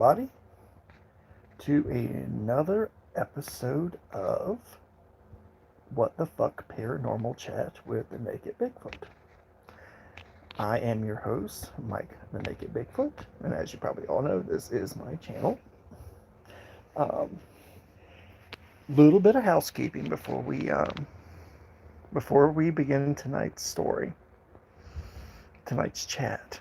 everybody, to another episode of What the Fuck Paranormal Chat with the Naked Bigfoot. I am your host, Mike the Naked Bigfoot, and as you probably all know, this is my channel. Little bit of housekeeping before we begin tonight's story, tonight's chat.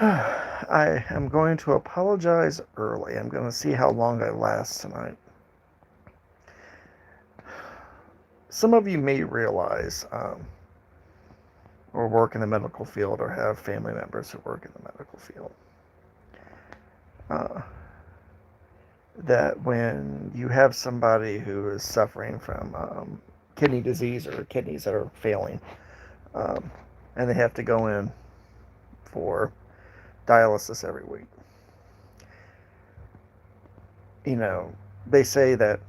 I am going to apologize early. I'm going to see how long I last tonight. Some of you may realize, or work in the medical field, or have family members who work in the medical field, that when you have somebody who is suffering from kidney disease or kidneys that are failing, and they have to go in for dialysis every week, you know, they say that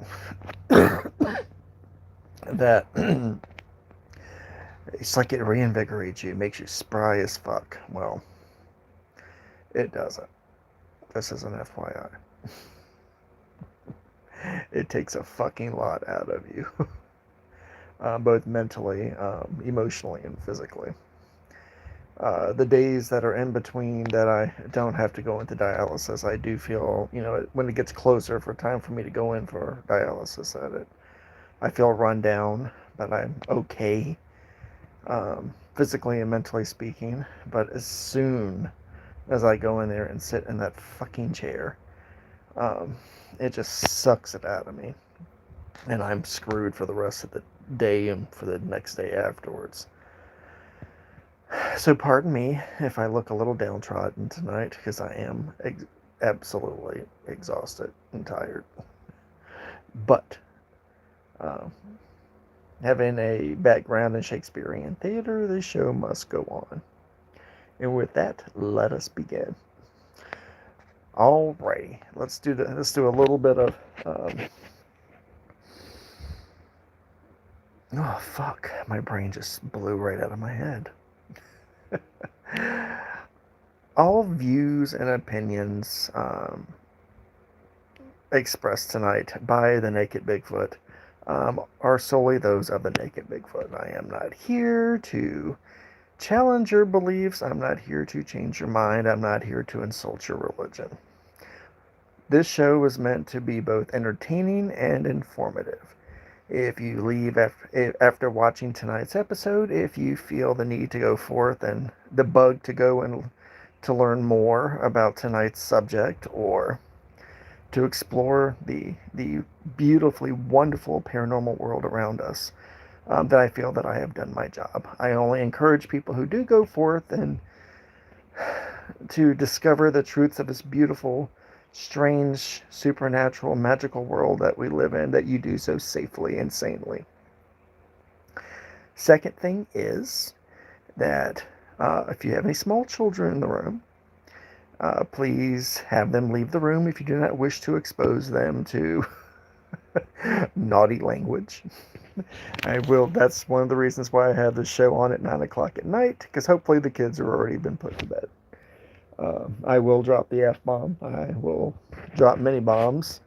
that it's like it reinvigorates you, makes you spry as fuck. Well, it doesn't. This is an FYI. It takes a fucking lot out of you, both mentally, emotionally, and physically. The days that are in between that I don't have to go into dialysis, I do feel, when it gets closer for time for me to go in for dialysis I feel run down, but I'm okay, physically and mentally speaking. But as soon as I go in there and sit in that fucking chair, it just sucks it out of me, and I'm screwed for the rest of the day and for the next day afterwards. So pardon me if I look a little downtrodden tonight, because I am absolutely exhausted and tired. But having a background in Shakespearean theater, the show must go on. And with that, let us begin. Alrighty, let's do a little bit of oh fuck, my brain just blew right out of my head. All views and opinions expressed tonight by the Naked Bigfoot are solely those of the Naked Bigfoot. I am not here to challenge your beliefs. I'm not here to change your mind. I'm not here to insult your religion. This show was meant to be both entertaining and informative. If you leave after watching tonight's episode, if you feel the need to go forth and the bug to go and to learn more about tonight's subject, or to explore the beautifully wonderful paranormal world around us, then I feel that I have done my job. I only encourage people who do go forth and to discover the truths of this beautiful, strange, supernatural, magical world that we live in, that you do so safely and sanely. Second thing is that if you have any small children in the room, please have them leave the room if you do not wish to expose them to naughty language. That's one of the reasons why I have this show on at 9 o'clock at night, because hopefully the kids have already been put to bed. I will drop the F-bomb. I will drop many bombs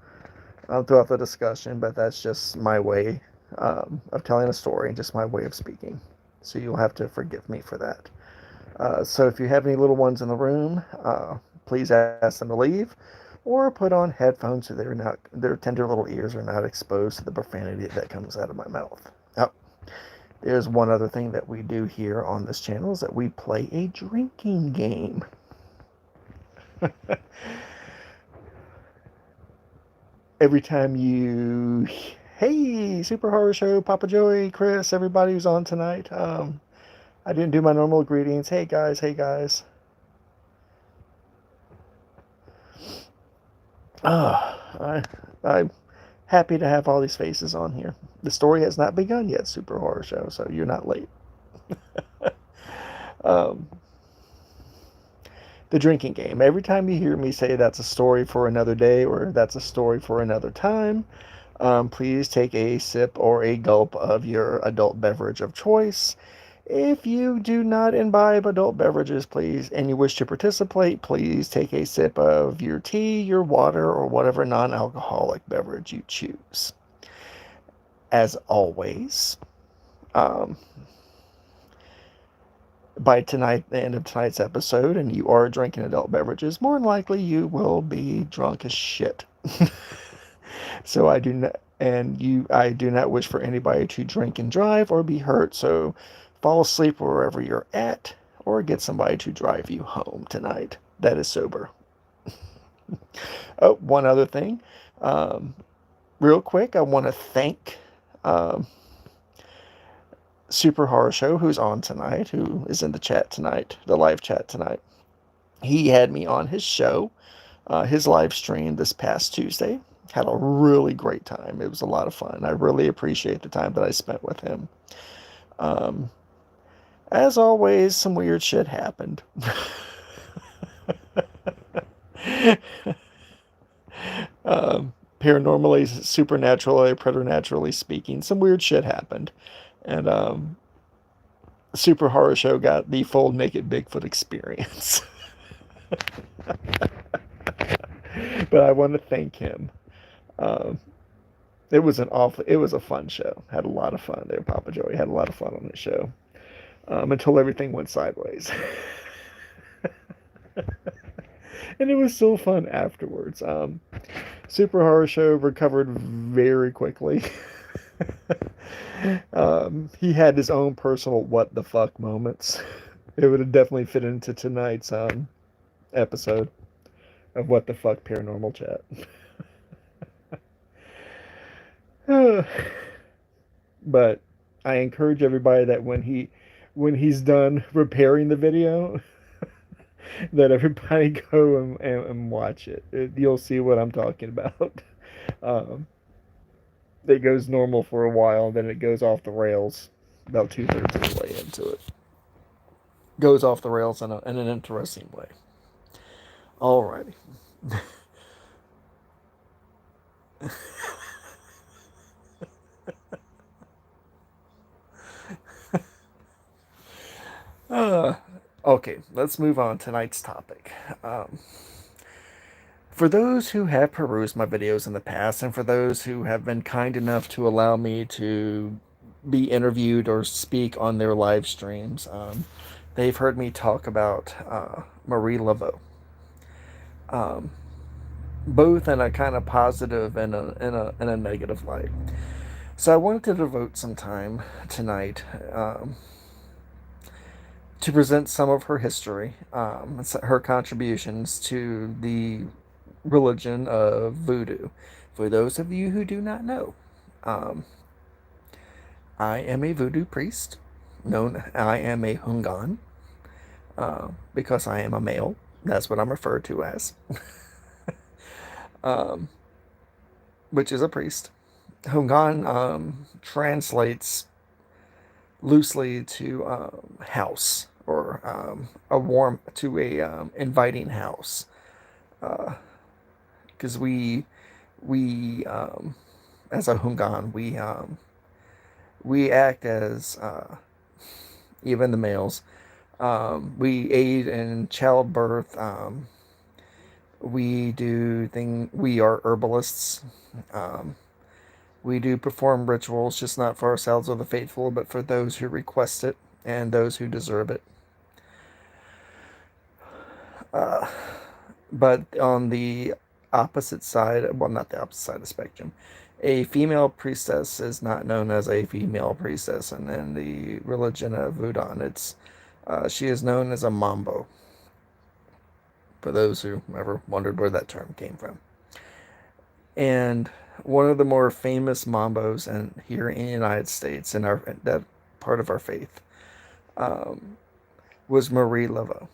throughout the discussion, but that's just my way of telling a story, just my way of speaking. So you'll have to forgive me for that. So if you have any little ones in the room, please ask them to leave, or put on headphones so their tender little ears are not exposed to the profanity that comes out of my mouth. Oh, there's one other thing that we do here on this channel, is that we play a drinking game. Every time hey, Super Horror Show, Papa Joey, Chris, everybody who's on tonight. I didn't do my normal greetings. Hey guys. I'm happy to have all these faces on here. The story has not begun yet, Super Horror Show, so you're not late. The drinking game. Every time you hear me say that's a story for another day, or that's a story for another time, please take a sip or a gulp of your adult beverage of choice. If you do not imbibe adult beverages, please, and you wish to participate, please take a sip of your tea, your water, or whatever non-alcoholic beverage you choose. As always, um, by tonight, the end of tonight's episode, and you are drinking adult beverages, more than likely you will be drunk as shit. So I do not wish for anybody to drink and drive or be hurt. So fall asleep wherever you're at, or get somebody to drive you home tonight that is sober. Oh, one other thing, um, real quick, I want to thank um, Super Horror Show, who's on tonight, who is in the chat tonight, the live chat tonight. He had me on his show, his live stream this past Tuesday. Had a really great time. It was a lot of fun. I really appreciate the time that I spent with him. Um, as always, some weird shit happened. Paranormally, supernaturally, preternaturally speaking, some weird shit happened. And Super Horror Show got the full naked Bigfoot experience. But I want to thank him. Um, it was it was a fun show. Had a lot of fun there. Papa Joey had a lot of fun on the show, until everything went sideways. And it was still fun afterwards. Super Horror Show recovered very quickly. He had his own personal what the fuck moments. It would have definitely fit into tonight's episode of What the Fuck Paranormal Chat. But I encourage everybody that when he's done repairing the video, that everybody go and watch it. You'll see what I'm talking about. Um, it goes normal for a while, then it goes off the rails about 2/3 of the way into it. Goes off the rails in an interesting way. Alrighty. Okay, let's move on to tonight's topic. For those who have perused my videos in the past, and for those who have been kind enough to allow me to be interviewed or speak on their live streams, they've heard me talk about Marie Laveau, um, both in a kind of positive and in a negative light. So I wanted to devote some time tonight to present some of her history, her contributions to the religion of voodoo. For those of you who do not know, um, I am a voodoo priest. I am a hungan, because I am a male. That's what I'm referred to as, um, which is a priest. Hungan translates loosely to house, or a inviting house, because we as a hungan, we act as, even the males, we aid in childbirth. We are herbalists. We do perform rituals, just not for ourselves or the faithful, but for those who request it and those who deserve it. But on the opposite side, well, not the opposite side of the spectrum, a female priestess is not known as a female priestess, and in the religion of Voodoo, she is known as a mambo. For those who ever wondered where that term came from. And one of the more famous mambos here in the United States, in that part of our faith, was Marie Laveau,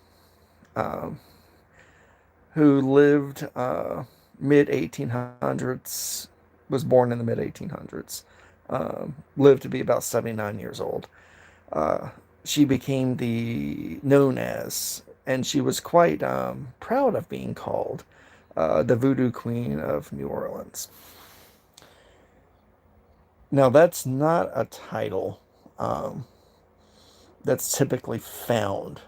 who lived mid 1800s, was born in the mid 1800s, lived to be about 79 years old. She became known as, and she was quite proud of being called, the Voodoo Queen of New Orleans. Now, that's not a title that's typically found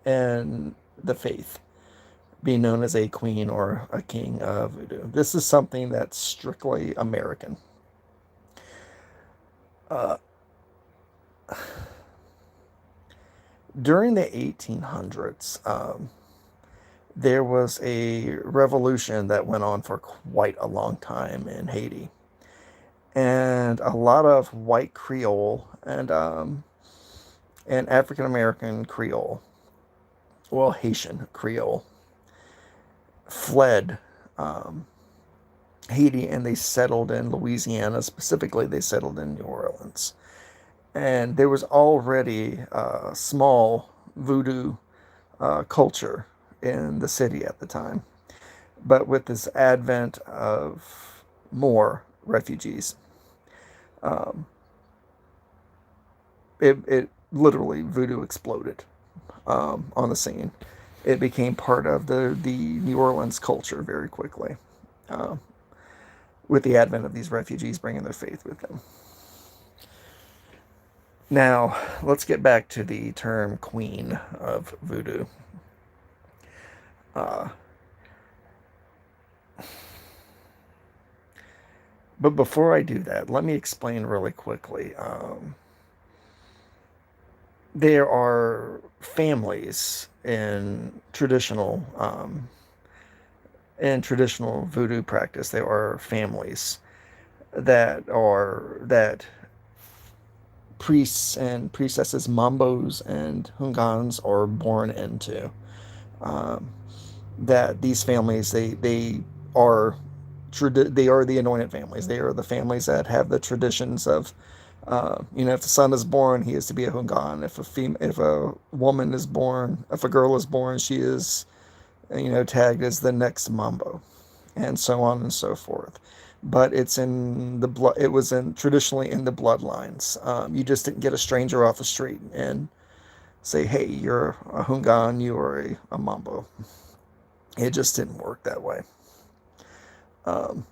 in the faith, being known as a queen or a king of voodoo. This is something that's strictly American. Uh, during the 1800s, there was a revolution that went on for quite a long time in Haiti. And a lot of white Creole and African American Creole, well, Haitian Creole, fled Haiti, and they settled in Louisiana. Specifically, they settled in New Orleans. And there was already a small voodoo culture in the city at the time. But with this advent of more refugees, um, it literally, voodoo exploded on the scene. It became part of the New Orleans culture very quickly, uh, with the advent of these refugees bringing their faith with them. Now, let's get back to the term queen of voodoo. Uh, but before I do that, let me explain really quickly. There are families in traditional voodoo practice. There are families that priests and priestesses, mambos and hungans are born into. Um, that these families, are they are the anointed families. They are the families that have the traditions of, if the son is born, he is to be a hungan. If a woman is born, if a girl is born, she is, tagged as the next mambo, and so on and so forth. But it's in the blood. It was traditionally in the bloodlines. You just didn't get a stranger off the street and say, "Hey, you're a hungan, you are a mambo." It just didn't work that way. Um,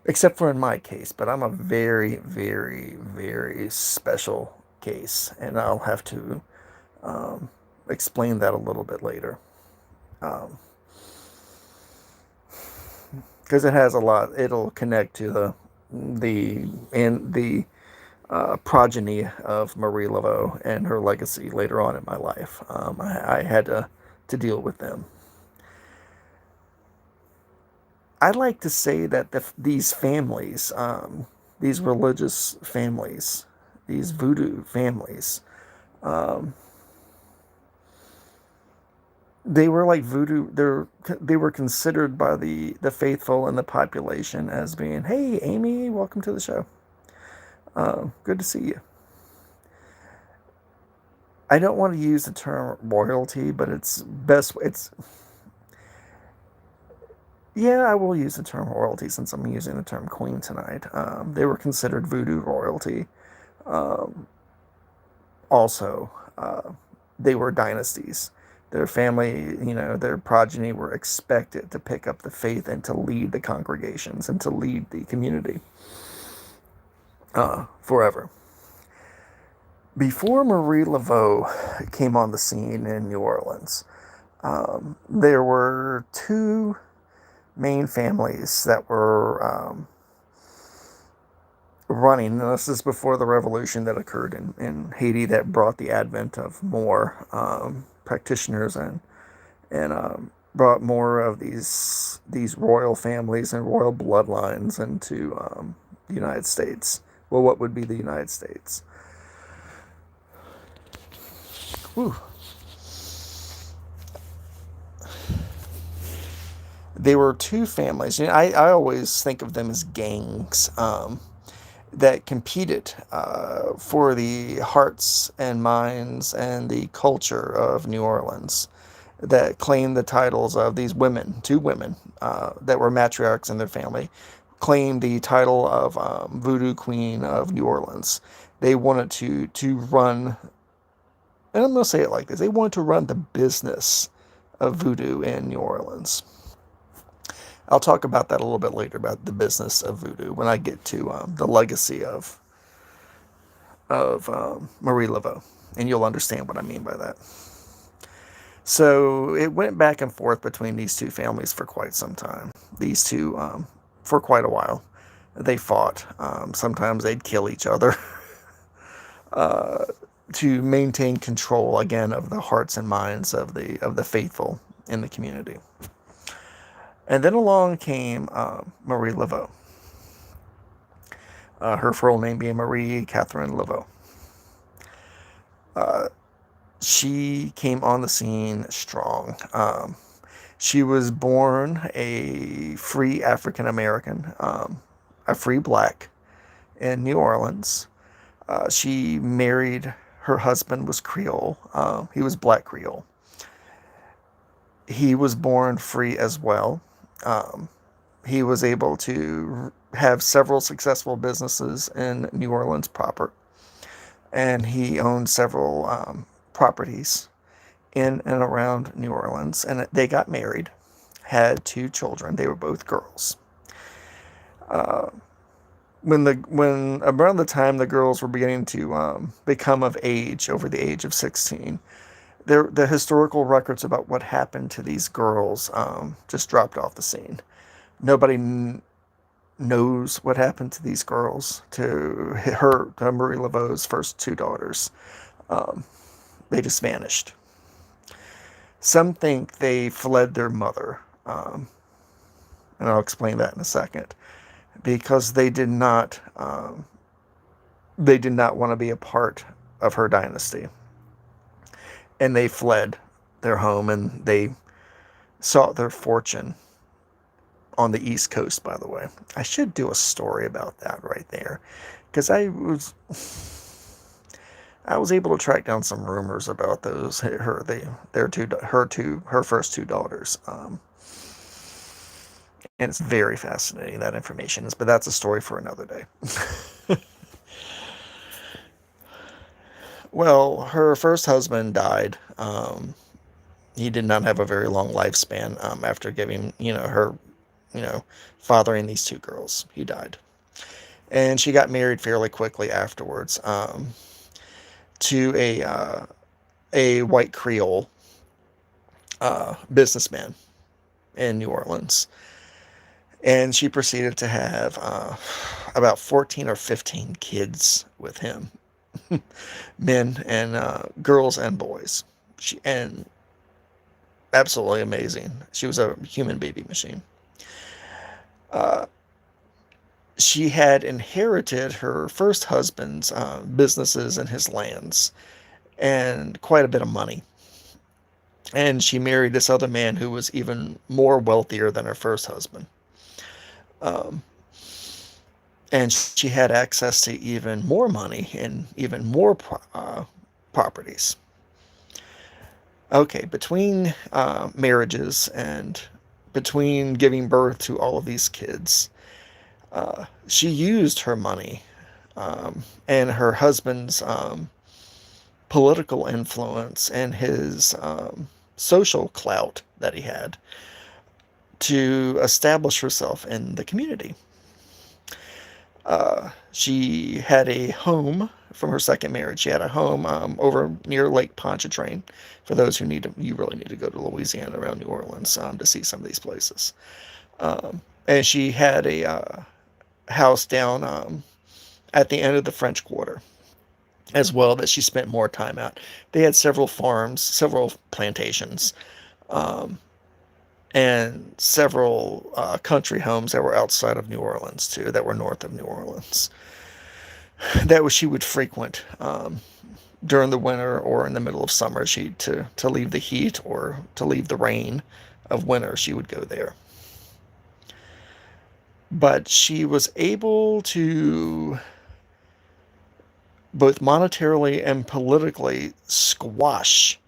except for in my case, but I'm a very, very, very special case, and I'll have to um, explain that a little bit later. Because it has a lot, it'll connect to the progeny of Marie Laveau and her legacy later on in my life. I had to deal with them. I like to say that these families, these religious families, these voodoo families, um, they were like voodoo. They were considered by the faithful and the population as being, "Hey, Amy, welcome to the show. Good to see you." I don't want to use the term royalty, but it's best. Yeah, I will use the term royalty since I'm using the term queen tonight. They were considered voodoo royalty. Um, also, they were dynasties. Their family, their progeny were expected to pick up the faith and to lead the congregations and to lead the community forever. Before Marie Laveau came on the scene in New Orleans, there were two main families that were running. And this is before the revolution that occurred in Haiti that brought the advent of more practitioners and brought more of these royal families and royal bloodlines into the United States. Well, what would be the United States? Whew. They were two families. I always think of them as gangs that competed for the hearts and minds and the culture of New Orleans, that claimed the titles of these women, two women that were matriarchs in their family, claimed the title of Voodoo Queen of New Orleans. They wanted to run, and I'm going to say it like this, they wanted to run the business of voodoo in New Orleans. I'll talk about that a little bit later, about the business of voodoo, when I get to the legacy of of Marie Laveau, and you'll understand what I mean by that. So it went back and forth between these two families for quite some time. These two, for quite a while, they fought. Sometimes they'd kill each other to maintain control again of the hearts and minds of the faithful in the community. And then along came Marie Laveau. Her full name being Marie Catherine Laveau. She came on the scene strong. She was born a free African American, a free black in New Orleans. She married, her husband was Creole. He was black Creole. He was born free as well. He was able to have several successful businesses in New Orleans proper. And he owned several properties in and around New Orleans. And they got married, had 2 children. They were both girls. When around the time the girls were beginning to become of age, over the age of 16, the historical records about what happened to these girls just dropped off the scene. Nobody knows what happened to these girls, to Marie Laveau's first 2 daughters. They just vanished. Some think they fled their mother, and I'll explain that in a second, because they did not want to be a part of her dynasty, and they fled their home and they sought their fortune on the East Coast. By the way, I should do a story about that right there, because I was able to track down some rumors about those her first 2 daughters, and it's very fascinating, that information is, but that's a story for another day. Well, her first husband died. He did not have a very long lifespan after giving her fathering these 2 girls. He died, and she got married fairly quickly afterwards. To a white Creole businessman in New Orleans. And she proceeded to have about 14 or 15 kids with him. Men and girls and boys. And absolutely amazing. She was a human baby machine. She had inherited her first husband's businesses and his lands and quite a bit of money. And she married this other man who was even more wealthier than her first husband. And she had access to even more money and even more properties. Okay, between marriages and between giving birth to all of these kids, she used her money and her husband's political influence and his social clout that he had to establish herself in the community. She had a home from her second marriage. She had a home over near Lake Pontchartrain. For those who you really need to go to Louisiana around New Orleans to see some of these places. And she had a house down at the end of the French Quarter as well that she spent more time at. They had several farms, several plantations, and several country homes that were outside of New Orleans too, that were north of New Orleans. She would frequent during the winter or in the middle of summer. To leave the heat or to leave the rain of winter, she would go there. But she was able to both monetarily and politically squash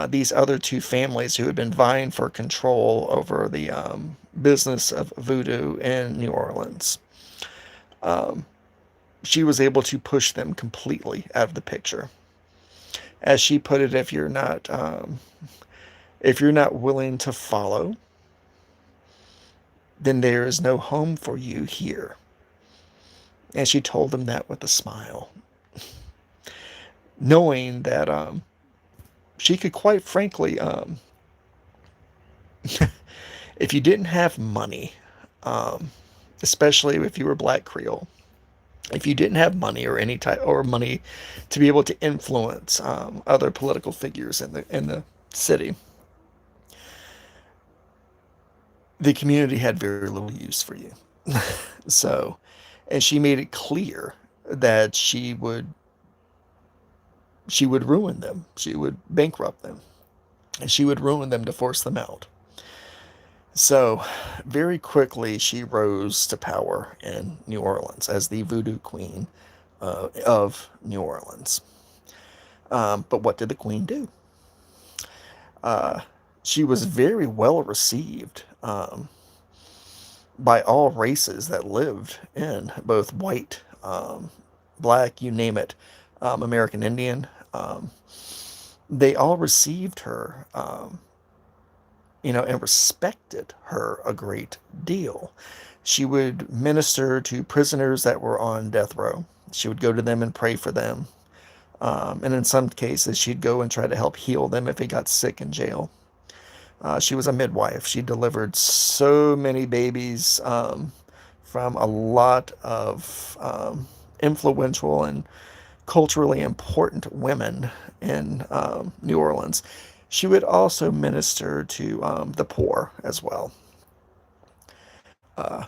these other 2 families who had been vying for control over the business of voodoo in New Orleans. She was able to push them completely out of the picture. As she put it, if you're not willing to follow, then there is no home for you here. And she told them that with a smile. knowing that she could quite frankly, if you didn't have money, um, especially if you were Black Creole, if you didn't have money or any type or money to be able to influence other political figures in the city, the community had very little use for you. So, and she made it clear that she would ruin them. She would bankrupt them, and she would ruin them to force them out. So, very quickly, she rose to power in New Orleans as the Voodoo Queen of New Orleans. But what did the Queen do? Uh, she was very well received by all races that lived in both white, black, you name it, American Indian. They all received her, and respected her a great deal. She would minister to prisoners that were on death row. She would go to them and pray for them. And in some cases, she'd go and try to help heal them if they got sick in jail. She was a midwife. She delivered so many babies from a lot of influential and culturally important women in New Orleans. She would also minister to the poor as well. Uh,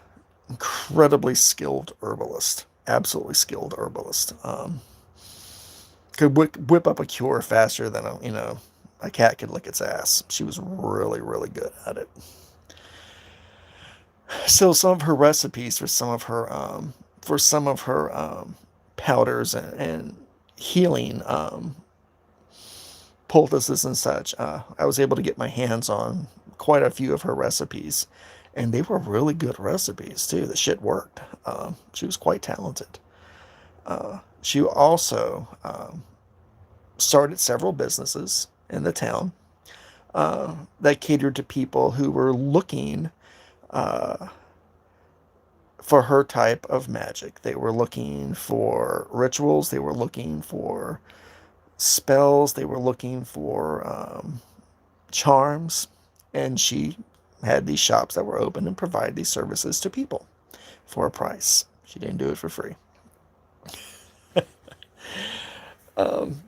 Incredibly skilled herbalist, absolutely skilled herbalist. Could whip up a cure faster than a cat could lick its ass. She was really, really good at it. So some of her recipes for some of her powders and healing poultices and such, I was able to get my hands on quite a few of her recipes, and they were really good recipes too. The shit worked. She was quite talented. She also started several businesses in the town that catered to people who were looking uh, for her type of magic. They were looking for rituals. They were looking for spells. They were looking for charms. And she had these shops that were open and provide these services to people for a price. She didn't do it for free. Um,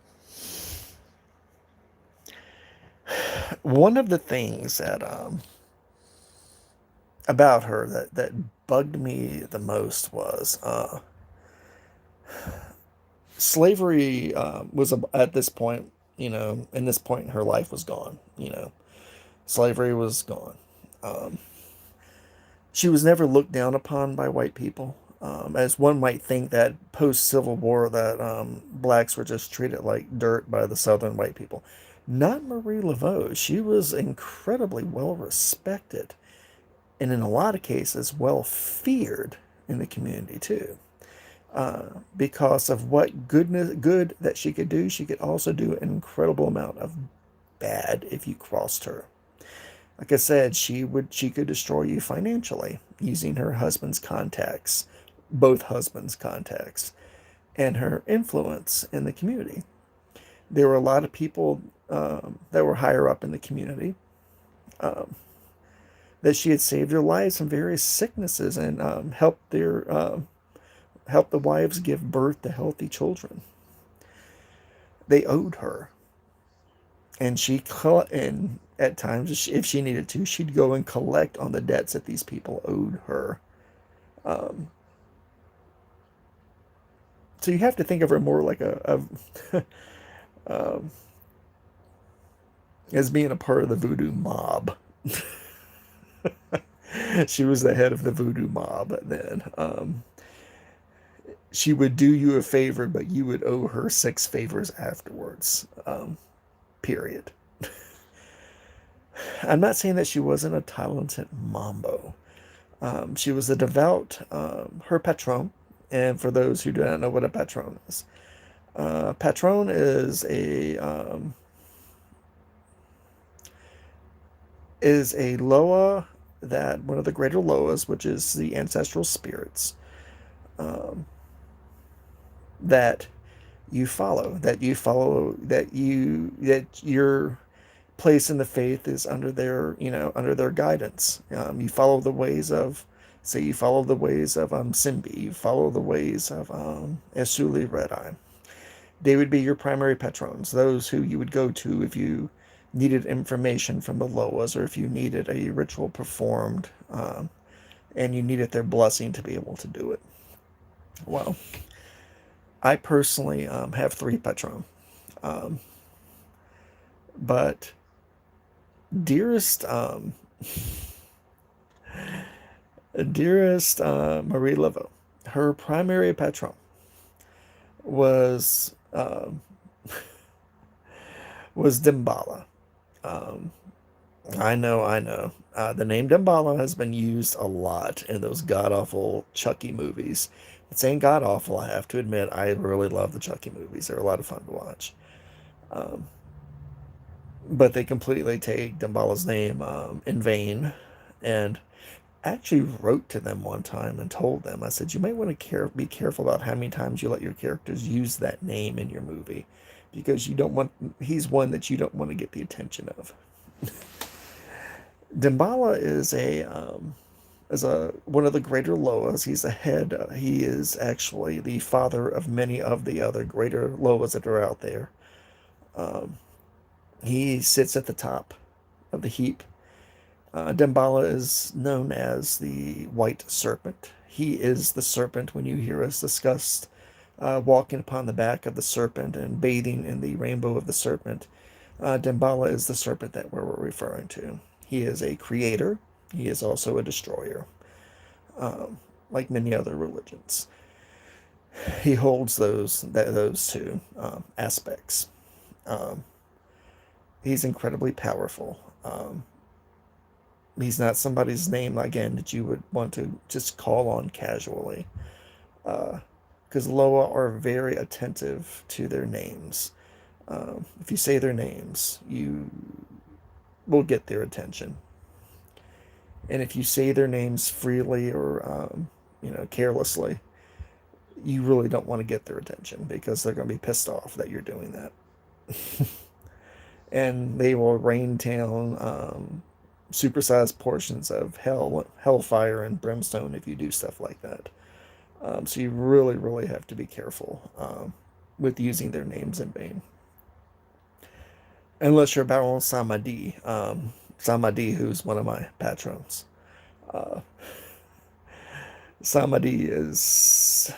One of the things that about her that bugged me the most was slavery was at this point, in this point in her life was gone. Slavery was gone. Um, she was never looked down upon by white people. As one might think that post Civil War that blacks were just treated like dirt by the Southern white people. Not Marie Laveau. She was incredibly well respected, and in a lot of cases, well feared in the community too. Because of what good that she could do, she could also do an incredible amount of bad if you crossed her. Like I said, she could destroy you financially using her husband's contacts, both husbands' contacts, and her influence in the community. There were a lot of people that were higher up in the community um, that she had saved their lives from various sicknesses and helped the wives give birth to healthy children. They owed her, and and at times, if she needed to, she'd go and collect on the debts that these people owed her. Um, so you have to think of her more like a um, as being a part of the voodoo mob. She was the head of the voodoo mob then. She would do you a favor, but you would owe her six favors afterwards. Period. I'm not saying that she wasn't a talented mambo. She was a devout, her patron. And for those who do not know what a patron patron is a Loa, that one of the greater Loas, which is the ancestral spirits, um, that that your place in the faith is under their guidance. You follow the ways of, say, you follow the ways of Simbi, you follow the ways of Esuli Red Eye. They would be your primary patrons, those who you would go to if you needed information from the Loas, or if you needed a ritual performed, and you needed their blessing to be able to do it. Well, I personally have three patrons, um, but dearest, Marie Laveau, her primary patron was was Damballa. Um, I know. The name Damballa has been used a lot in those god awful Chucky movies. It's ain't god awful, I have to admit. I really love the Chucky movies. They're a lot of fun to watch. Um, but they completely take Damballa's name in vain. And I actually wrote to them one time and told them, I said, you might want to be careful about how many times you let your characters use that name in your movie, because he's one that you don't want to get the attention of. Damballa is a one of the greater Loas. He's a head. He is actually the father of many of the other greater Loas that are out there. Um, he sits at the top of the heap. Damballa is known as the White Serpent. He is the serpent when you hear us discuss walking upon the back of the serpent and bathing in the rainbow of the serpent. Damballa is the serpent that we're referring to. He is a creator. He is also a destroyer, um, like many other religions. He holds those two aspects. Um, he's incredibly powerful. He's not somebody's name, again, that you would want to just call on casually, because Loa are very attentive to their names. If you say their names, you will get their attention. And if you say their names freely or carelessly, you really don't want to get their attention, because they're going to be pissed off that you're doing that. And they will rain down supersized portions of hellfire and brimstone if you do stuff like that. So you really, really have to be careful with using their names in vain. Unless you're Baron Samadi, Samadi, who's one of my patrons. Uh, Samadi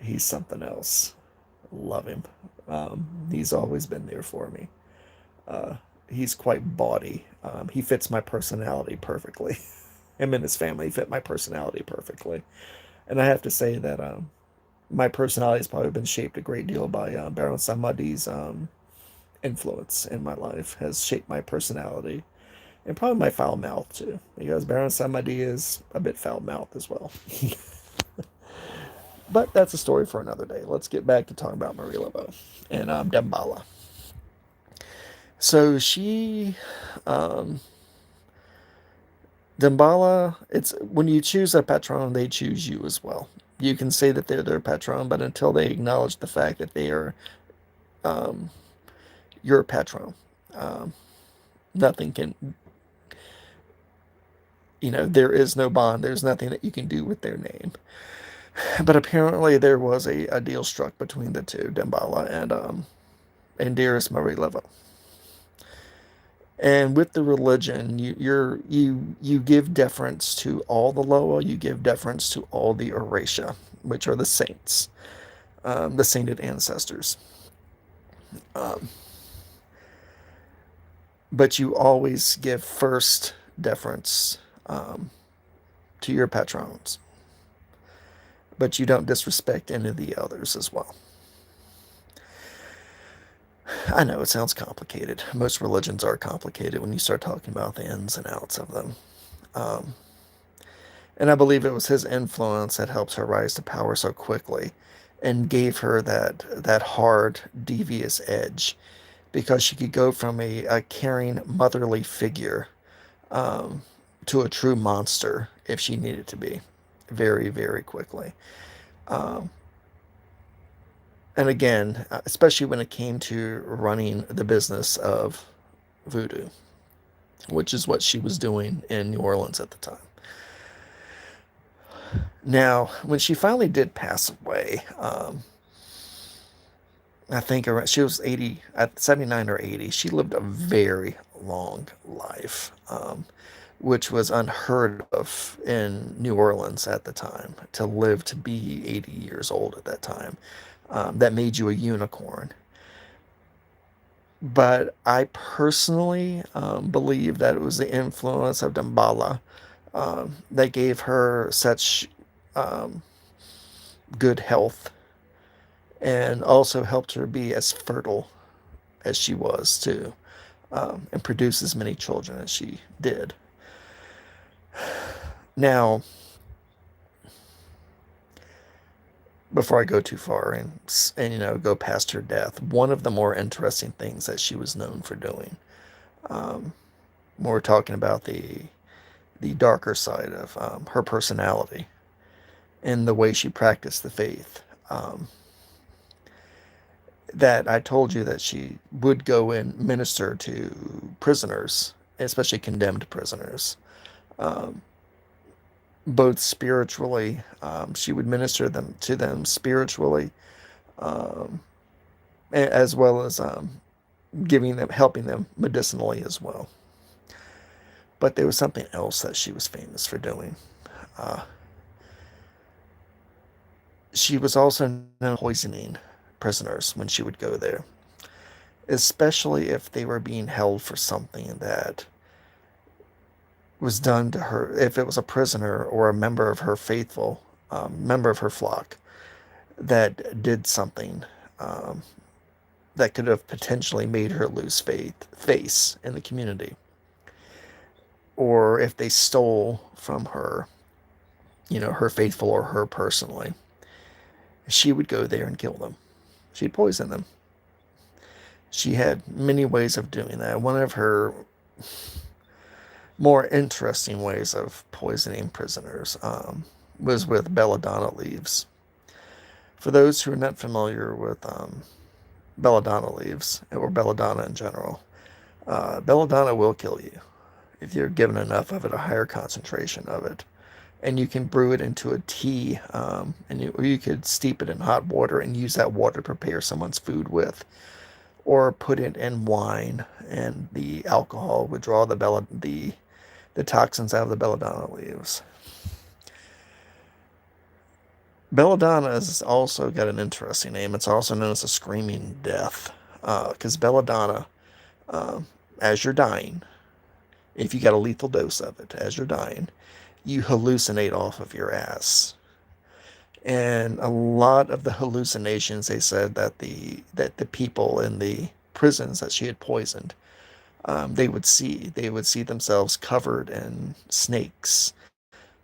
he's something else. Love him. He's always been there for me. Uh, he's quite bawdy. He fits my personality perfectly. Him and his family fit my personality perfectly. And I have to say that my personality has probably been shaped a great deal by Baron Samadi's influence in my life, has shaped my personality. And probably my foul mouth, too. Because Baron Samadi is a bit foul-mouthed as well. But that's a story for another day. Let's get back to talking about Marie Laveau and Damballa. So um, Damballa, it's when you choose a patron, they choose you as well. You can say that they're their patron, but until they acknowledge the fact that they are um, your patron, um, nothing can, there is no bond. There's nothing that you can do with their name. But apparently there was a deal struck between the two, Damballa and dearest Marie Laveau. And with the religion, you give deference to all the Loa, you give deference to all the Oratia, which are the saints, the sainted ancestors. Um, but you always give first deference to your patrons. But you don't disrespect any of the others as well. I know it sounds complicated. Most religions are complicated when you start talking about the ins and outs of them. Um, and I believe it was his influence that helped her rise to power so quickly and gave her that hard, devious edge, because she could go from a caring, motherly figure um, to a true monster if she needed to be, very, very quickly. Um, And again, especially when it came to running the business of voodoo, which is what she was doing in New Orleans at the time. Now, when she finally did pass away, I think around, she was 80, at 79 or 80. She lived a very long life, which was unheard of in New Orleans at the time, to live to be 80 years old at that time. That made you a unicorn. But I personally believe that it was the influence of Damballa that gave her such um, good health, and also helped her be as fertile as she was too, and produce as many children as she did. Now, before I go too far and go past her death, one of the more interesting things that she was known for doing, when we're talking about the darker side of her personality and the way she practiced the faith, that I told you that she would go and minister to prisoners, especially condemned prisoners, um, both spiritually. She would minister them to them spiritually, um, as well as helping them medicinally as well. But there was something else that she was famous for doing. Uh, she was also known for poisoning prisoners when she would go there, especially if they were being held for something that was done to her. If it was a prisoner or a member of her faithful, member of her flock, that did something um, that could have potentially made her lose face in the community, or if they stole from her, her faithful or her personally, she would go there and kill them. She'd poison them. She had many ways of doing that. One of her more interesting ways of poisoning prisoners was with Belladonna Leaves. For those who are not familiar with Belladonna Leaves, or Belladonna in general, Belladonna will kill you if you're given enough of it, a higher concentration of it. And you can brew it into a tea, or you could steep it in hot water and use that water to prepare someone's food with, or put it in wine, and the alcohol would draw the toxins out of the belladonna leaves. Belladonna has also got an interesting name. It's also known as a screaming death, because belladonna, uh, as you're dying, if you got a lethal dose of it, as you're dying, you hallucinate off of your ass. And a lot of the hallucinations, they said that the people in the prisons that she had poisoned, they would see themselves covered in snakes,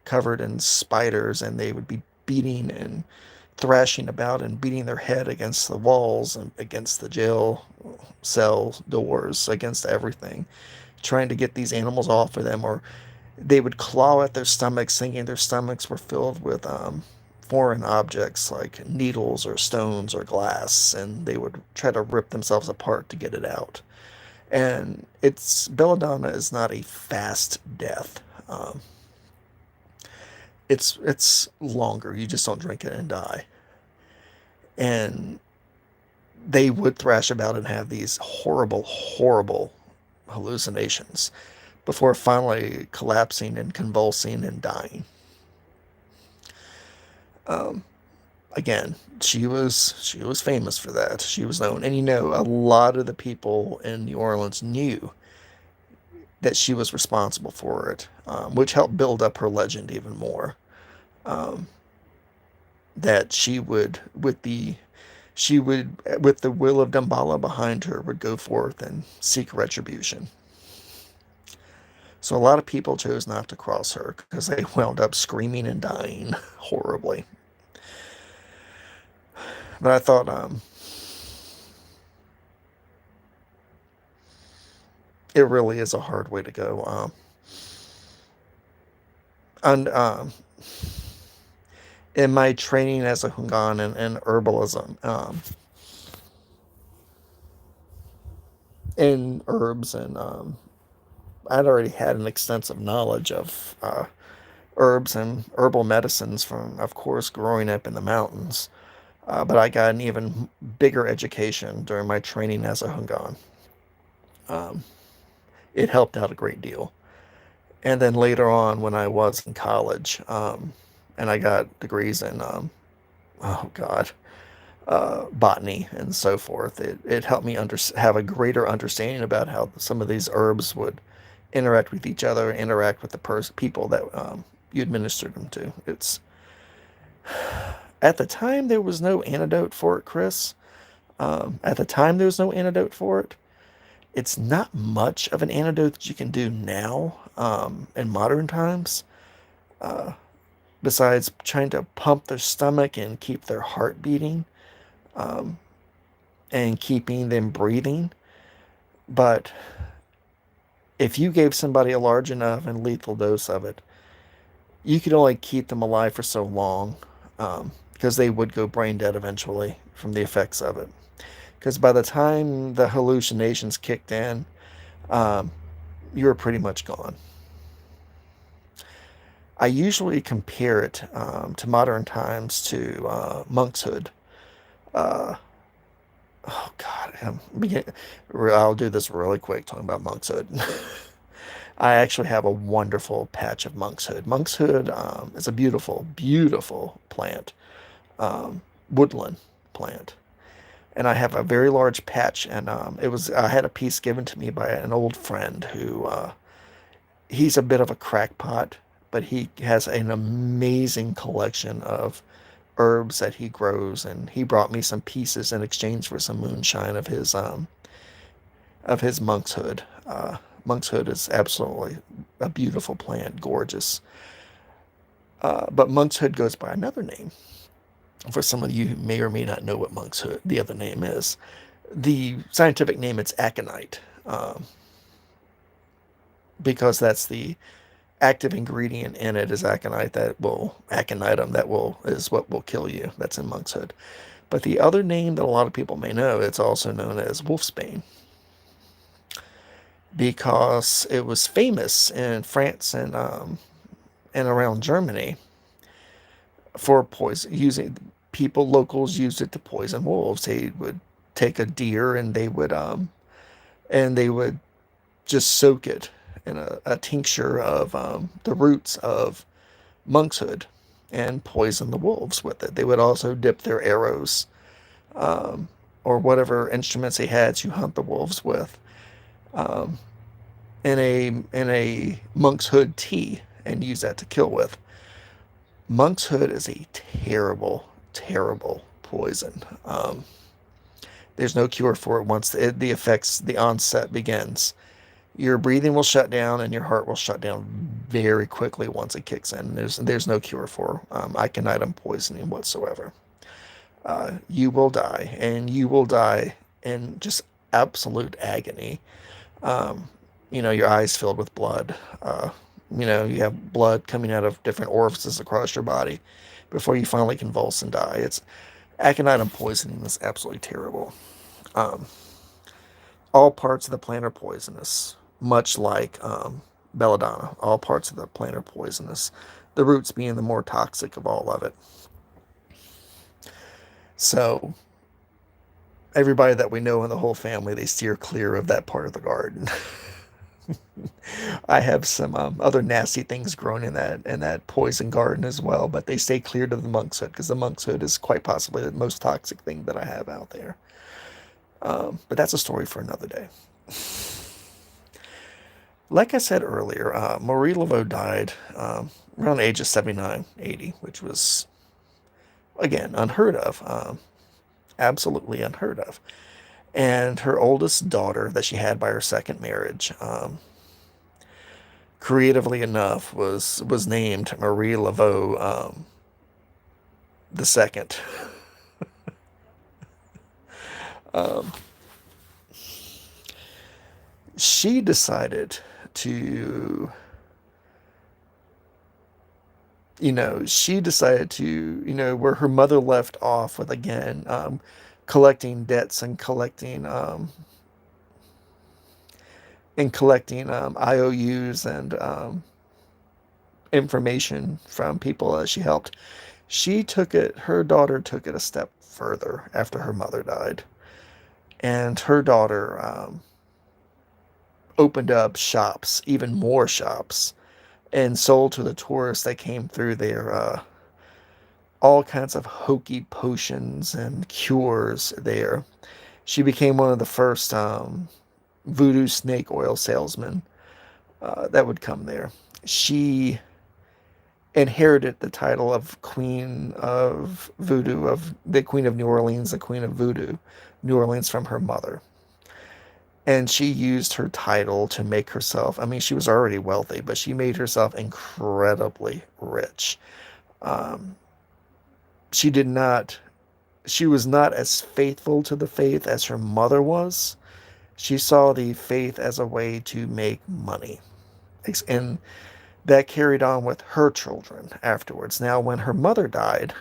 covered in spiders, and they would be beating and thrashing about and beating their head against the walls and against the jail cell doors, against everything, trying to get these animals off of them. Or they would claw at their stomachs, thinking their stomachs were filled with foreign objects like needles or stones or glass, and they would try to rip themselves apart to get it out. And it's belladonna is not a fast death. It's longer. You just don't drink it and die. And they would thrash about and have these horrible, horrible hallucinations before finally collapsing and convulsing and dying. Um, Again, she was famous for that. She was known, and a lot of the people in New Orleans knew that she was responsible for it, which helped build up her legend even more. Um, that with the will of Damballa behind her, would go forth and seek retribution. So a lot of people chose not to cross her because they wound up screaming and dying horribly. But I thought, it really is a hard way to go. And in my training as a Hungan and herbalism, in herbs, and I'd already had an extensive knowledge of herbs and herbal medicines from, of course, growing up in the mountains. But I got an even bigger education during my training as a Hungan. Um, it helped out a great deal. And then later on, when I was in college, and I got degrees in, oh God, botany and so forth, it helped me have a greater understanding about how some of these herbs would interact with each other, interact with the people that you administered them to. It's At the time there was no antidote for it, Chris. At the time there was no antidote for it. It's not much of an antidote that you can do now, in modern times, uh, besides trying to pump their stomach and keep their heart beating, um, and keeping them breathing. But if you gave somebody a large enough and lethal dose of it, you could only keep them alive for so long, because they would go brain dead eventually from the effects of it. Because by the time the hallucinations kicked in, um, you were pretty much gone. I usually compare it, to modern times, to monkshood. Uh, oh God, I'll do this really quick talking about monkshood. I actually have a wonderful patch of monkshood. Monkshood is a beautiful, beautiful plant, woodland plant, and I have a very large patch. And I had a piece given to me by an old friend who, he's a bit of a crackpot, but he has an amazing collection of herbs that he grows, and he brought me some pieces in exchange for some moonshine of his monkshood. Monkshood is absolutely a beautiful plant, gorgeous. But monkshood goes by another name. For some of you who may or may not know what monkshood, the other name is, the scientific name, it's aconite, because that's the active ingredient in it, is aconite, aconitum, is what will kill you. That's in monkshood. But the other name that a lot of people may know, it's also known as wolfsbane, because it was famous in France and around Germany for poison, using people, locals used it to poison wolves. They would take a deer, and they would just soak it in a tincture of the roots of monkshood and poison the wolves with it. They would also dip their arrows, um, or whatever instruments they had to hunt the wolves with, um, in a monkshood tea, and use that to kill with. Monkshood is a terrible, terrible poison. There's no cure for it once the effects, the onset begins. Your breathing will shut down, and your heart will shut down very quickly once it kicks in. There's no cure for aconitum poisoning whatsoever. You will die, and you will die in just absolute agony. Um, your eyes filled with blood. You have blood coming out of different orifices across your body before you finally convulse and die. It's Aconitum poisoning is absolutely terrible. Um, all parts of the plant are poisonous, much like belladonna. All parts of the plant are poisonous, the roots being the more toxic of all of it. So everybody that we know in the whole family, they steer clear of that part of the garden. I have some other nasty things growing in that poison garden as well, but they stay clear to the monkshood, because the monkshood is quite possibly the most toxic thing that I have out there. But that's a story for another day. Like I said earlier, Marie Laveau died around the age of 79, 80, which was, again, unheard of. Absolutely unheard of. And her oldest daughter that she had by her second marriage, creatively enough, was named Marie Laveau, the second. um, she decided to she decided to, where her mother left off with, again, collecting debts and collecting IOUs and information from people that she helped. Her daughter took it a step further after her mother died. And her daughter opened up shops, even more shops, and sold to the tourists that came through there all kinds of hokey potions and cures there. She became one of the first voodoo snake oil salesmen that would come there. She inherited the title of Queen of Voodoo, of the Queen of New Orleans, the Queen of Voodoo, New Orleans, from her mother. And she used her title to make herself, I mean, she was already wealthy, but she made herself incredibly rich. Um, she did not, she was not as faithful to the faith as her mother was. She saw the faith as a way to make money. And that carried on with her children afterwards. Now, when her mother died,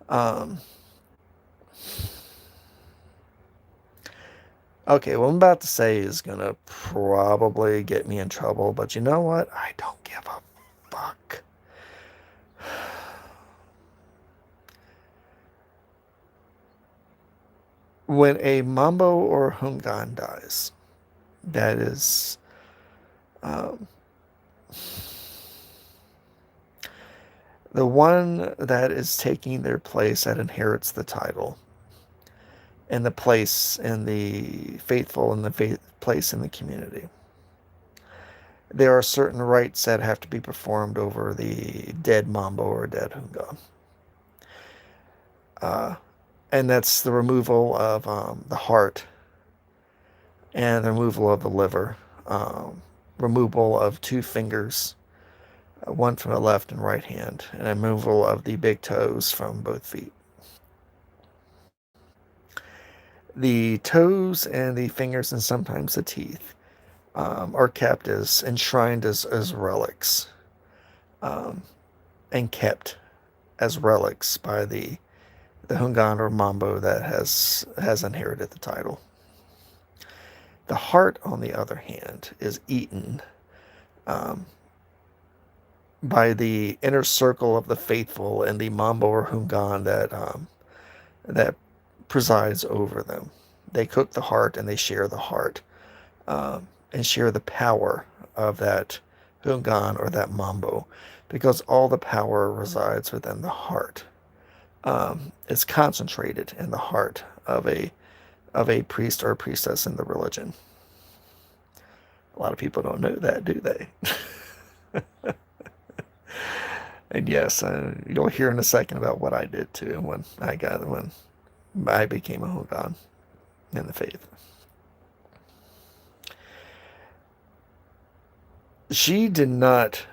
um, okay, what I'm about to say is going to probably get me in trouble, but you know what? I don't give a fuck. When a Mambo or Hungan dies, that is um, the one that is taking their place that inherits the title, and the place and the faithful and the place in the community. There are certain rites that have to be performed over the dead Mambo or dead Hungan. And that's the removal of the heart, and the removal of the liver, removal of 2 fingers, one from the left and right hand, and removal of the big toes from both feet. The toes and the fingers, and sometimes the teeth, are kept as enshrined as relics, and kept as relics by the Hungan or Mambo that has inherited the title. The heart, on the other hand, is eaten by the inner circle of the faithful and the Mambo or Hungan that presides over them. They cook the heart and they share the heart, and share the power of that Hungan or that Mambo, because all the power resides within the heart. It's concentrated in the heart of a priest or a priestess in the religion. A lot of people don't know that, do they? And yes, you'll hear in a second about what I did too when I became a Hogan in the faith. She did not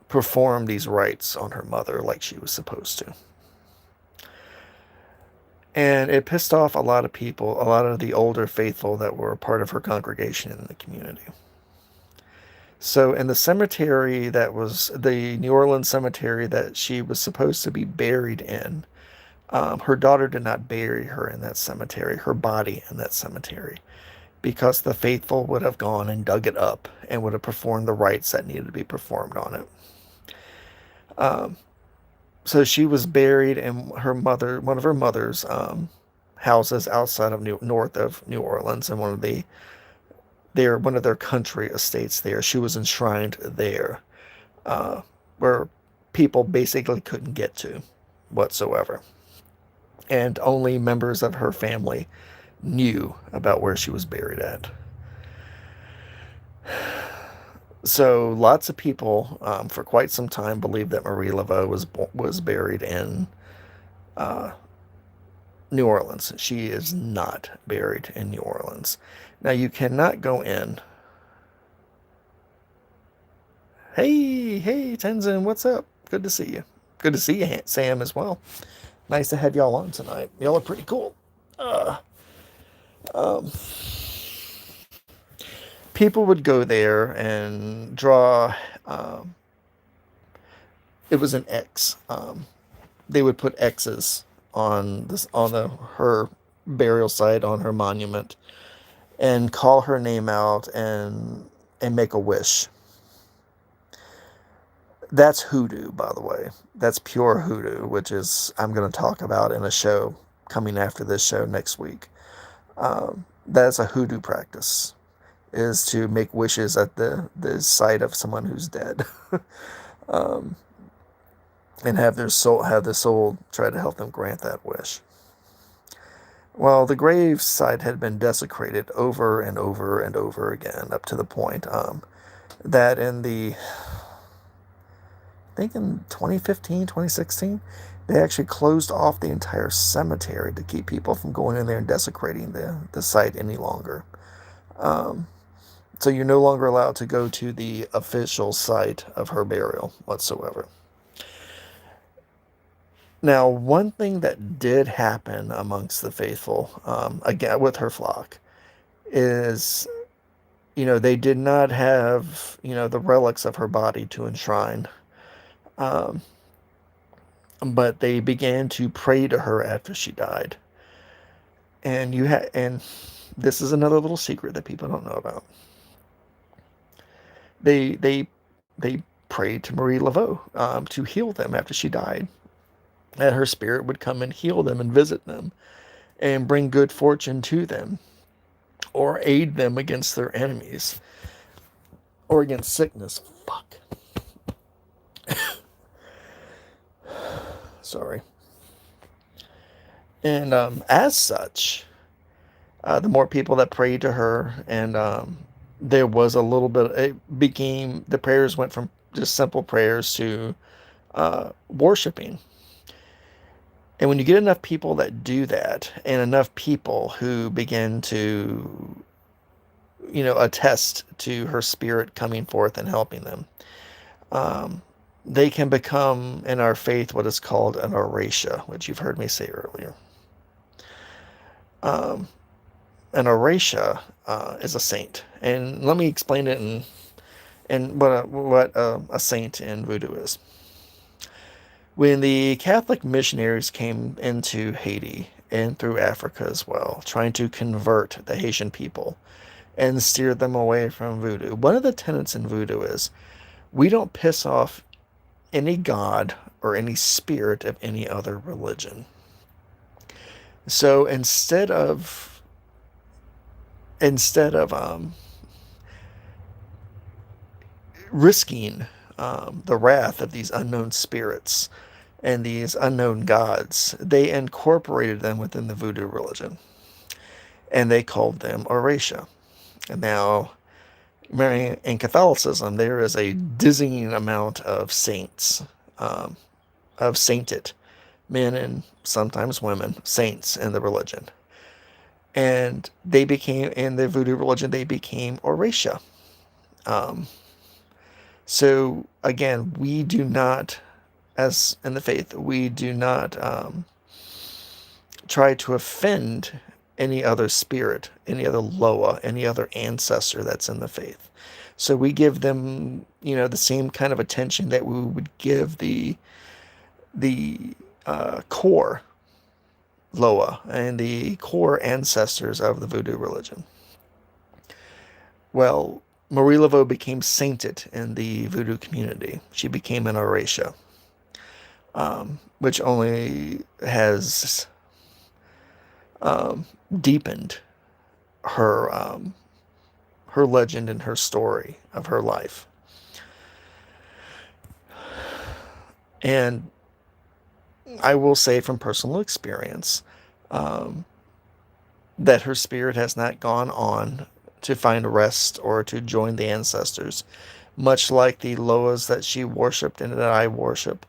perform these rites on her mother like she was supposed to. And it pissed off a lot of people, a lot of the older faithful that were a part of her congregation in the community. So in the cemetery that was the New Orleans cemetery that she was supposed to be buried in, her daughter did not bury her in that cemetery, her body in that cemetery, because the faithful would have gone and dug it up and would have performed the rites that needed to be performed on it. So she was buried in one of her mother's houses outside of north of New Orleans, in one of their country estates there. She was enshrined there, where people basically couldn't get to whatsoever. And only members of her family knew about where she was buried at. So lots of people for quite some time believed that Marie Laveau was buried in New Orleans. She is not buried in New Orleans. Now, you cannot go in. Hey, Tenzin, what's up? Good to see you. Good to see you, Sam, as well. Nice to have y'all on tonight. Y'all are pretty cool. People would go there and draw it was an X. They would put X's on her burial site, on her monument, and call her name out and make a wish. That's hoodoo, by the way. That's pure hoodoo, which is I'm going to talk about in a show coming after this show next week. That's a hoodoo practice, is to make wishes at the site of someone who's dead. um, and have the soul try to help them grant that wish. Well, the grave site had been desecrated over and over and over again, up to the point that I think in 2015, 2016, they actually closed off the entire cemetery to keep people from going in there and desecrating the site any longer. So you're no longer allowed to go to the official site of her burial whatsoever. Now, one thing that did happen amongst the faithful, again with her flock, is, they did not have, the relics of her body to enshrine. But they began to pray to her after she died. And this is another little secret that people don't know about. They prayed to Marie Laveau to heal them after she died. That her spirit would come and heal them and visit them and bring good fortune to them, or aid them against their enemies, or against sickness. Fuck. Sorry. And as such, the more people that prayed to her, and there was a little bit, the prayers went from just simple prayers to worshiping. And when you get enough people that do that, and enough people who begin to, attest to her spirit coming forth and helping them, they can become, in our faith, what is called an Oratio, which you've heard me say earlier. An Oratio is a saint, and let me explain it in what a saint in Voodoo is. When the Catholic missionaries came into Haiti and through Africa as well, trying to convert the Haitian people and steer them away from Voodoo, one of the tenets in Voodoo is we don't piss off any god or any spirit of any other religion. So instead of risking the wrath of these unknown spirits and these unknown gods, they incorporated them within the Voodoo religion, and they called them Oratio. And now, in Catholicism, there is a dizzying amount of saints, of sainted men and sometimes women, saints in the religion. And they became, in the Voodoo religion, they became Oratio. So again, we do not, as in the faith, we do not try to offend any other spirit, any other Loa, any other ancestor that's in the faith. So we give them, the same kind of attention that we would give the core Loa and the core ancestors of the Voodoo religion. Well, Marie Laveau became sainted in the Voodoo community. She became an Oratio, which only has deepened her legend and her story of her life. And I will say from personal experience that her spirit has not gone on to find rest or to join the ancestors, much like the Loas that she worshipped and that I worship.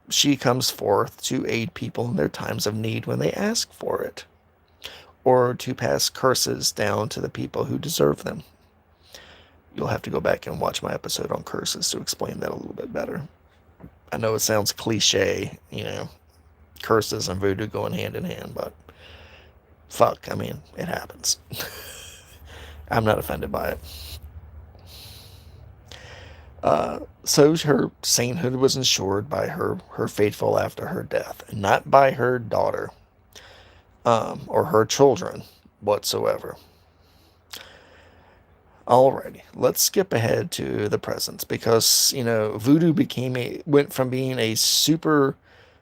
She comes forth to aid people in their times of need when they ask for it, or to pass curses down to the people who deserve them. You'll have to go back and watch my episode on curses to explain that a little bit better. I know it sounds cliche, curses and voodoo going hand in hand, but fuck, it happens. I'm not offended by it. So her sainthood was ensured by her faithful after her death, and not by her daughter or her children whatsoever. Alrighty, let's skip ahead to the present because voodoo went from being a super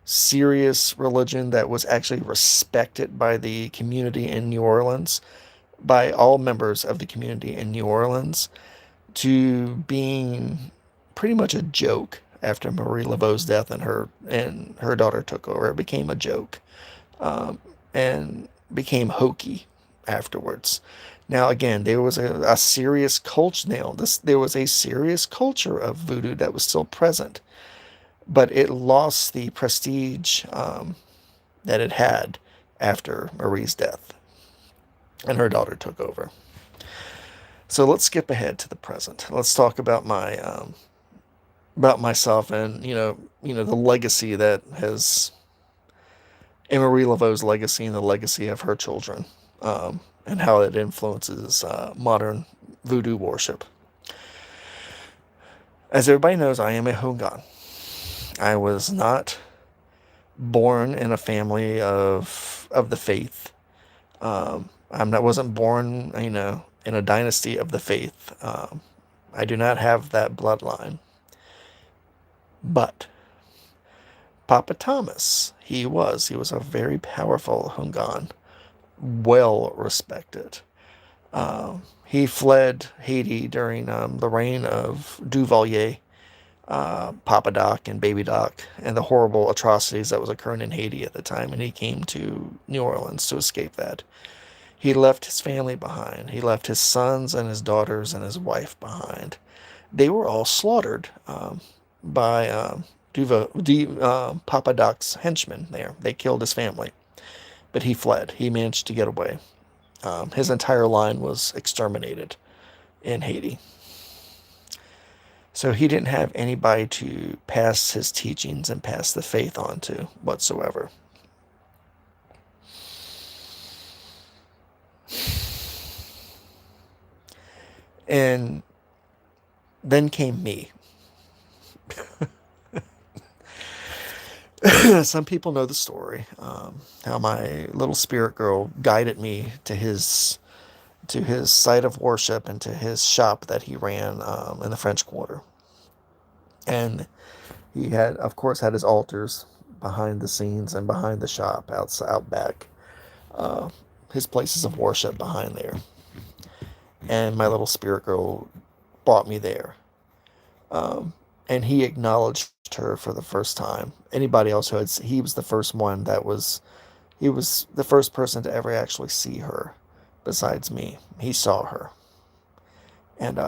serious religion that was actually respected by the community in New Orleans, by all members of the community in New Orleans, to being pretty much a joke after Marie Laveau's death and her daughter took over. It became a joke, and became hokey afterwards. Now again, there was a serious culture. There was a serious culture of voodoo that was still present, but it lost the prestige that it had after Marie's death, and her daughter took over. So let's skip ahead to the present. Let's talk about myself and the legacy that has Marie Laveau's legacy and the legacy of her children, and how it influences modern voodoo worship. As everybody knows, I am a Houngan. I was not born in a family of the faith. Wasn't born, in a dynasty of the faith. I do not have that bloodline. But Papa Thomas, he was a very powerful Houngan, well respected. He fled Haiti during the reign of Duvalier, Papa Doc and Baby Doc, and the horrible atrocities that was occurring in Haiti at the time, and he came to New Orleans to escape that. He left his family behind. He left his sons and his daughters and his wife behind. They were all slaughtered by Papa Doc's henchmen there. They killed his family, but he fled. He managed to get away. His entire line was exterminated in Haiti. So he didn't have anybody to pass his teachings and pass the faith on to whatsoever. And then came me. Some people know the story, how my little spirit girl guided me to his site of worship and to his shop that he ran in the French Quarter. And he had, of course, had his altars behind the scenes and behind the shop, out back. His places of worship behind there. And my little spirit girl brought me there. And he acknowledged her for the first time. Anybody else he was the first one he was the first person to ever actually see her besides me. He saw her and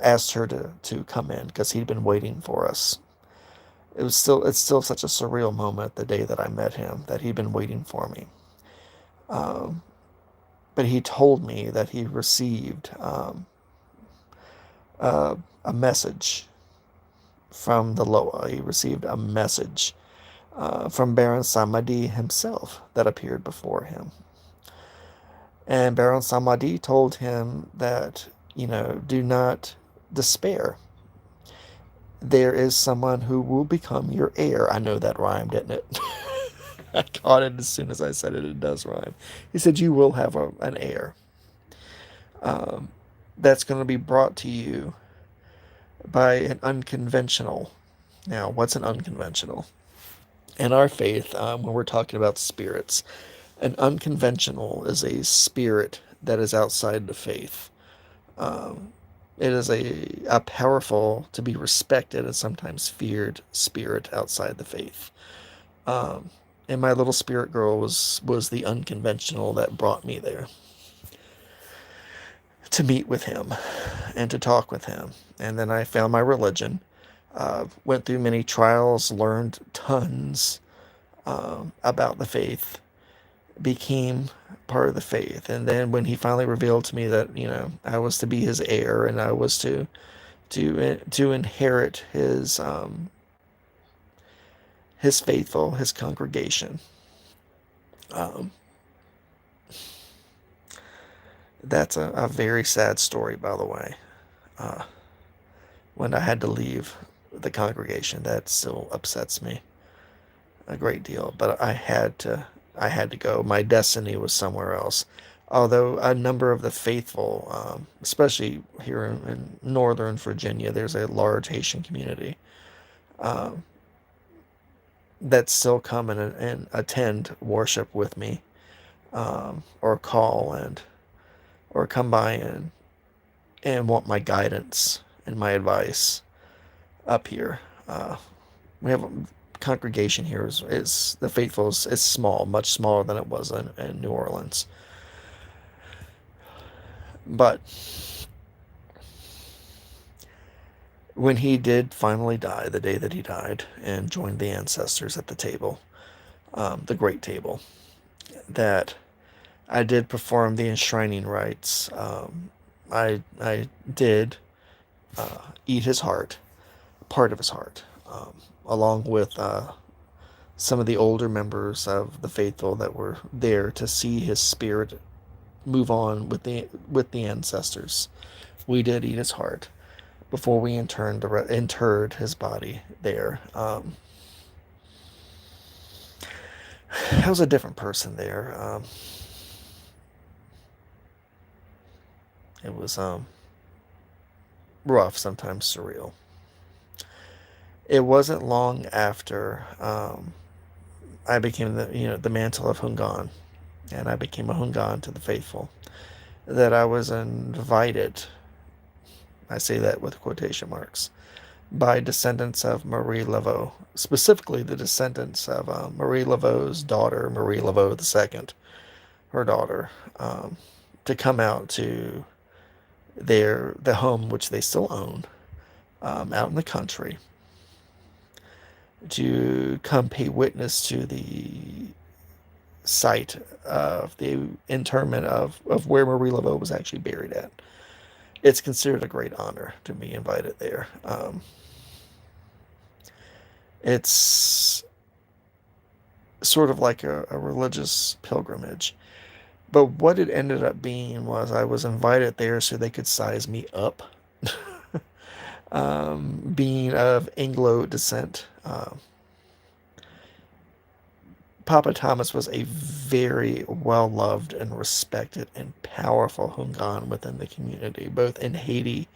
asked her to come in because he'd been waiting for us. It's still such a surreal moment the day that I met him, that he'd been waiting for me. But he told me that he received a message from the Loa. He received a message from Baron Samedi himself that appeared before him. And Baron Samedi told him that, do not despair. There is someone who will become your heir. I know that rhymed, didn't it? I caught it as soon as I said it. It does rhyme. He said, you will have an heir. That's going to be brought to you by an unconventional. Now, what's an unconventional? In our faith, when we're talking about spirits, an unconventional is a spirit that is outside the faith. It is a powerful, to be respected and sometimes feared spirit outside the faith. And my little spirit girl was the unconventional that brought me there to meet with him and to talk with him. And then I found my religion, went through many trials, learned tons about the faith, became part of the faith. And then when he finally revealed to me that I was to be his heir and I was to inherit his faithful, his congregation, that's a very sad story, by the way. when I had to leave the congregation. That still upsets me a great deal, but I had to go. My destiny was somewhere else. Although a number of the faithful, especially here in northern Virginia, there's a large Haitian community um, that still come and attend worship with me, or call or come by and want my guidance and my advice up here. We have a congregation here is the faithful is small, much smaller than it was in New Orleans. But when he did finally die, the day that he died, and joined the ancestors at the table, the great table, that I did perform the enshrining rites. I did eat his heart, part of his heart, along with some of the older members of the faithful that were there to see his spirit move on with the ancestors. We did eat his heart before we interred his body there. I was a different person there. It was rough, sometimes surreal. It wasn't long after I became the mantle of Hungan, and I became a Hungan to the faithful, that I was invited, I say that with quotation marks, by descendants of Marie Laveau, specifically the descendants of Marie Laveau's daughter, Marie Laveau II, her daughter, to come out to the home which they still own, out in the country, to come pay witness to the site of the interment of where Marie Laveau was actually buried at. It's considered a great honor to be invited there. It's sort of like a religious pilgrimage. But what it ended up being was I was invited there so they could size me up. Being of Anglo descent, Papa Thomas was a very well-loved and respected and powerful Hungan within the community, both in Haiti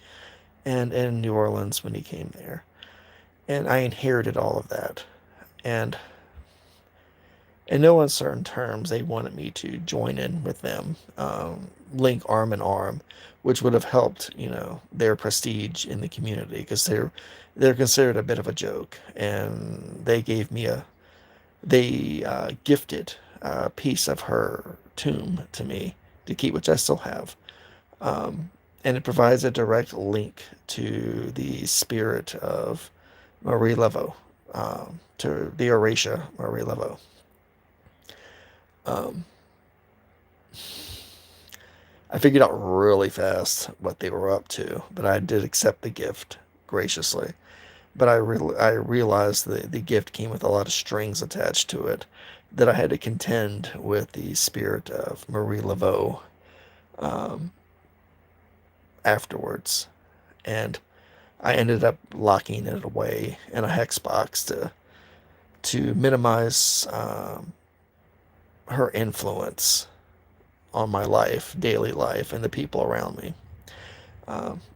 and in New Orleans when he came there. And I inherited all of that. And in no uncertain terms, they wanted me to join in with them, link arm in arm, which would have helped, their prestige in the community, because they're considered a bit of a joke. And they gifted a piece of her tomb to me to keep, which I still have. And it provides a direct link to the spirit of Marie Laveau, to the Horatia Marie Laveau. I figured out really fast what they were up to, but I did accept the gift graciously. But I realized the gift came with a lot of strings attached to it, that I had to contend with the spirit of Marie Laveau afterwards. And I ended up locking it away in a hex box to minimize her influence on my life, daily life, and the people around me.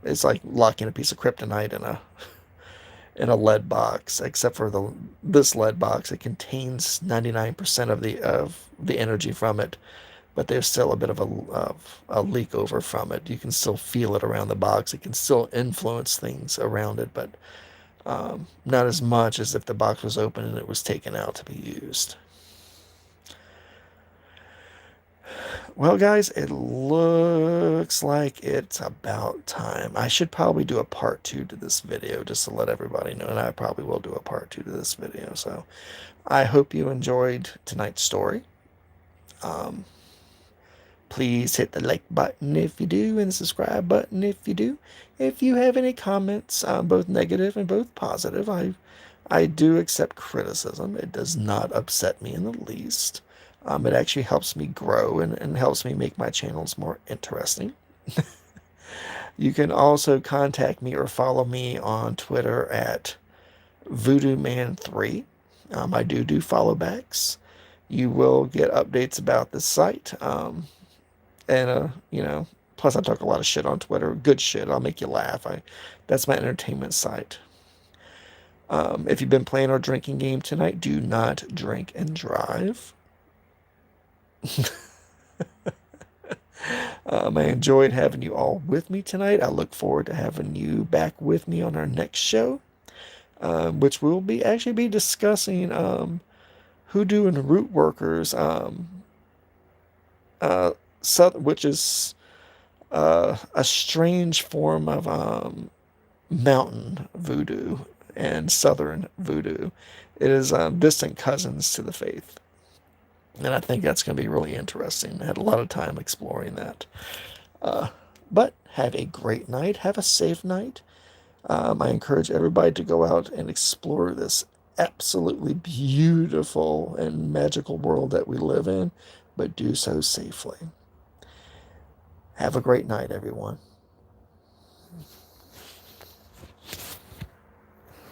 It's like locking a piece of kryptonite in a lead box, except for this lead box. It contains 99% of the energy from it, but there's still a bit of a leak over from it. You can still feel it around the box. It can still influence things around it, but not as much as if the box was open and it was taken out to be used. Well, guys, it looks like it's about time. I should probably do a part 2 to this video, just to let everybody know, and I probably will do a part 2 to this video. So I hope you enjoyed tonight's story. Please hit the like button if you do, and the subscribe button if you do. If you have any comments, both negative and both positive, I do accept criticism. It does not upset me in the least. It actually helps me grow and helps me make my channels more interesting. You can also contact me or follow me on Twitter at VoodooMan3. I do follow backs. You will get updates about the site. Plus I talk a lot of shit on Twitter. Good shit. I'll make you laugh. That's my entertainment site. If you've been playing our drinking game tonight, do not drink and drive. I enjoyed having you all with me tonight. I look forward to having you back with me on our next show, which we'll be discussing hoodoo and root workers, which is a strange form of mountain voodoo and southern voodoo. It is distant cousins to the faith. And I think that's going to be really interesting. I had a lot of time exploring that. But have a great night. Have a safe night. I encourage everybody to go out and explore this absolutely beautiful and magical world that we live in, but do so safely. Have a great night, everyone.